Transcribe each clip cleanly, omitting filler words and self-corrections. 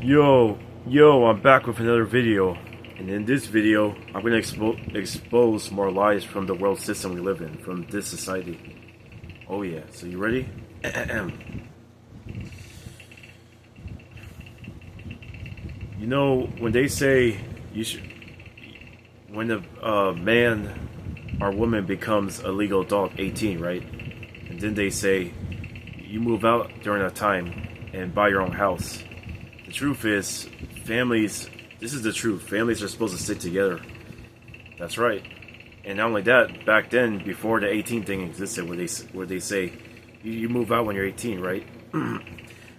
Yo, I'm back with another video. And in this video, I'm going to expose more lies from the world system we live in, from this society. Oh yeah, so you ready? You know, when they say you should, when a man or woman becomes a legal adult, 18, right? And then they say you move out during that time and buy your own house. The truth is, families, this is the truth, families are supposed to stick together. That's right. And not only that, back then, before the 18 thing existed, where they say, you move out when you're 18, right?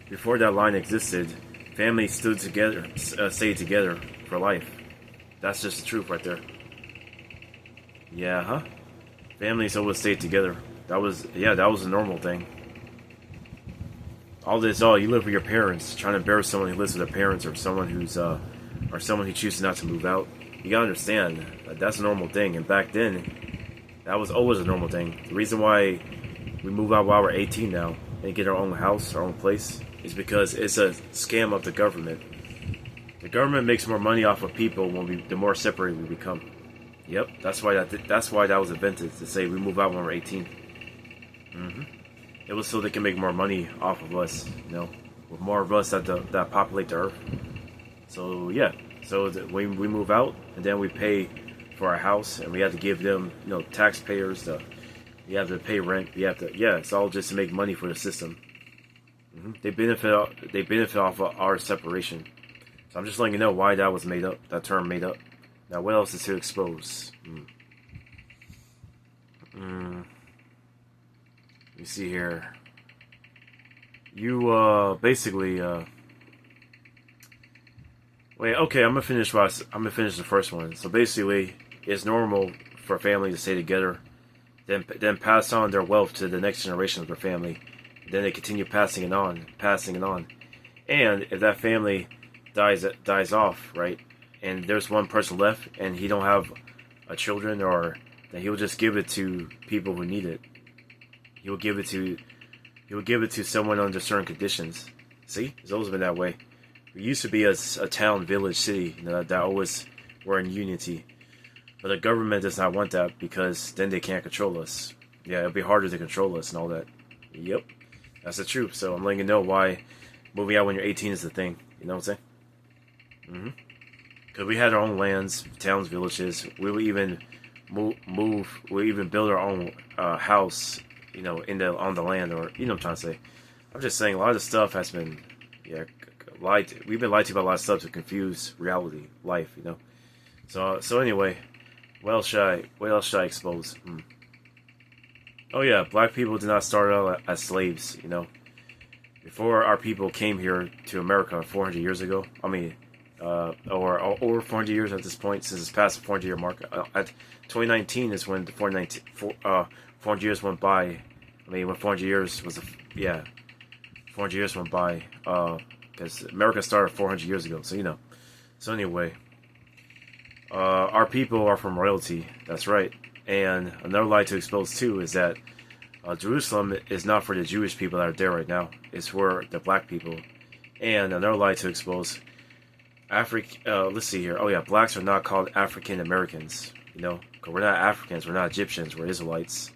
Before that line existed, families stood together, stayed together for life. That's just the truth right there. Yeah, huh? Families always stayed together. That was a normal thing. All this, you live with your parents, trying to embarrass someone who lives with their parents, or someone who chooses not to move out. You gotta understand that's a normal thing, and back then, that was always a normal thing. The reason why we move out while we're 18 now and get our own house, our own place, is because it's a scam of the government. The government makes more money off of people the more separated we become. Yep, that's why that was invented, to say we move out when we're 18. It was so they can make more money off of us, with more of us that populate the earth. So yeah, we move out, and then we pay for our house, and we have to give them, taxpayers. We have to pay rent. It's all just to make money for the system. They benefit off of our separation. So I'm just letting you know why that was made up. That term made up. Now, what else is to expose? Let me see here. You basically wait. Okay, I'm gonna finish the first one. So basically, it's normal for a family to stay together, then pass on their wealth to the next generation of their family. Then they continue passing it on. And if that family dies off, right, and there's one person left, and he don't have a children, or then he'll just give it to people who need it. He'll give it to someone under certain conditions. See, it's always been that way. We used to be a town, village, city, that always were in unity. But the government does not want that, because then they can't control us. Yeah, it'll be harder to control us and all that. Yep, that's the truth. So I'm letting you know why moving out when you're 18 is the thing. You know what I'm saying? Because we had our own lands, towns, villages. We would even move. We even build our own house, on the land, or what I'm trying to say. I'm just saying a lot of stuff has been, lied to. We've been lied to about a lot of stuff to confuse reality, life, So anyway, what else should I expose? Oh yeah, black people did not start out as slaves, Before our people came here to America 400 years ago, or over 400 years at this point, since it's past the 400-year mark. At 2019 is when the 400 years went by. When 400 years was 400 years went by, because America started 400 years ago, so So anyway, our people are from royalty, that's right. And another lie to expose too is that Jerusalem is not for the Jewish people that are there right now. It's for the black people. And another lie to expose, let's see here. Oh yeah, blacks are not called African Americans, because we're not Africans, we're not Egyptians, we're Israelites.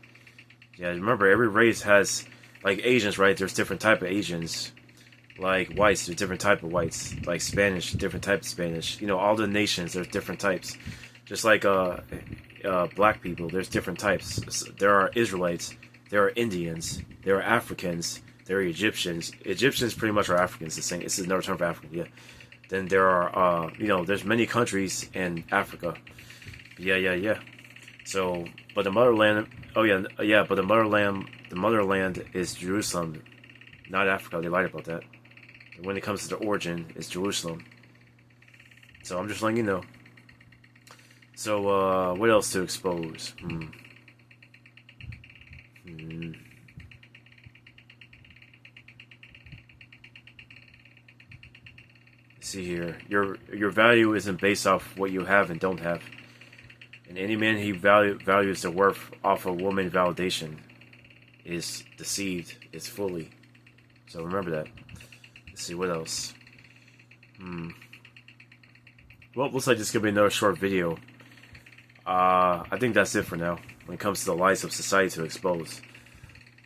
Yeah, remember, every race has, like Asians, right? There's different type of Asians. Like whites, there's different type of whites. Like Spanish, different type of Spanish. All the nations, there's different types. Just like black people, there's different types. There are Israelites, there are Indians, there are Africans, there are Egyptians. Egyptians pretty much are Africans. It's another term for African. Yeah. Then there are, there's many countries in Africa. Yeah. So, but the motherland. But the motherland is Jerusalem, not Africa. They lied about that. And when it comes to the origin, it's Jerusalem. So I'm just letting you know. So what else to expose? See here. Your value isn't based off what you have and don't have. And any man he values the worth off of woman validation is deceived, is fully. So remember that. Let's see, what else? Well, looks like this is gonna be another short video. I think that's it for now when it comes to the lies of society to expose.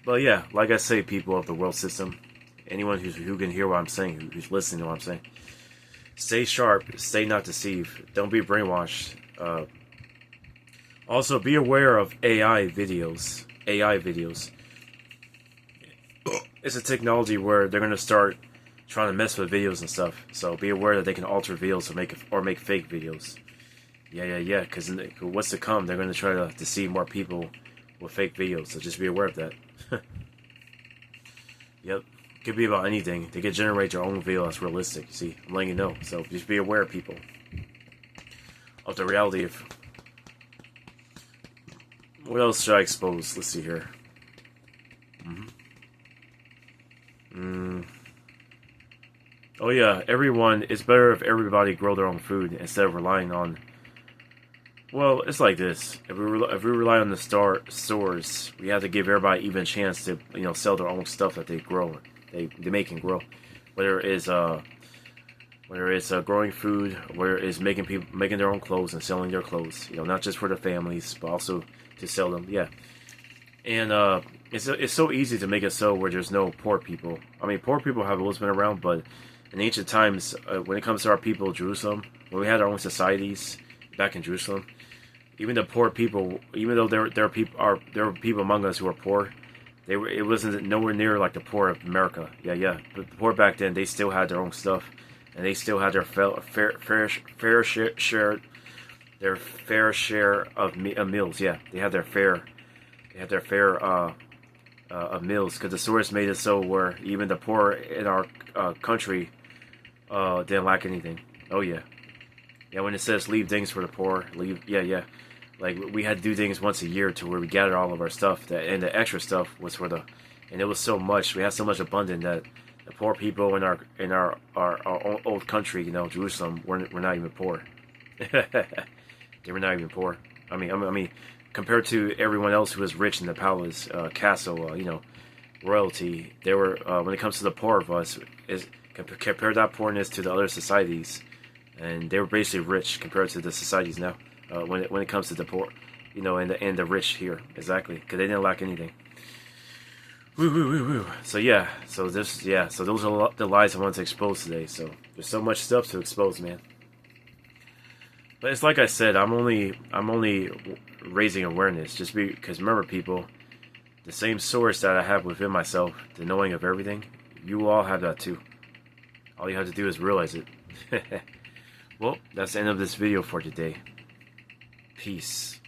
But yeah, like I say, people of the world system, anyone who can hear what I'm saying, who's listening to what I'm saying, stay sharp, stay not deceived, don't be brainwashed. Also, be aware of AI videos. AI videos. It's a technology where they're gonna start trying to mess with videos and stuff. So be aware that they can alter videos or make fake videos. Yeah. Because what's to come, they're gonna try to deceive more people with fake videos. So just be aware of that. Yep. Could be about anything. They could generate their own video that's realistic. See, I'm letting you know. So just be aware, people, of the reality of. What else should I expose? Let's see here. Oh yeah, it's better if everybody grow their own food instead of relying on. Well, it's like this. If we rely on the stores, we have to give everybody even chance to sell their own stuff that they grow, they make and grow, whether it's growing food, whether it's making their own clothes and selling their clothes. Not just for their families, but also to sell them. Yeah, and it's so easy to make it so where there's no poor people. I mean, poor people have always been around, but in ancient times, when it comes to our people, Jerusalem, when we had our own societies back in Jerusalem, even the poor people, even though there were people among us who were poor, it wasn't nowhere near like the poor of America. Yeah. But the poor back then, they still had their own stuff, and they still had their fair share of meals. Yeah, they had their fair of meals, because the source made it so where even the poor in our country didn't lack anything. Oh yeah. When it says leave things for the poor, yeah. Like, we had to do things once a year to where we gathered all of our stuff, and the extra stuff was and it was so much, we had so much abundance that the poor people in our old country, Jerusalem, were not even poor. They were not even poor. I mean, compared to everyone else who was rich in the palace, castle, royalty, they were, when it comes to the poor of us, compare that poorness to the other societies, and they were basically rich compared to the societies now. When it comes to the poor, and the rich here, exactly, because they didn't lack anything. Woo. So yeah, so those are the lies I want to expose today. So there's so much stuff to expose, man. But it's like I said, I'm only raising awareness, just because remember, people, the same source that I have within myself, the knowing of everything, you all have that too. All you have to do is realize it. Well, that's the end of this video for today. Peace.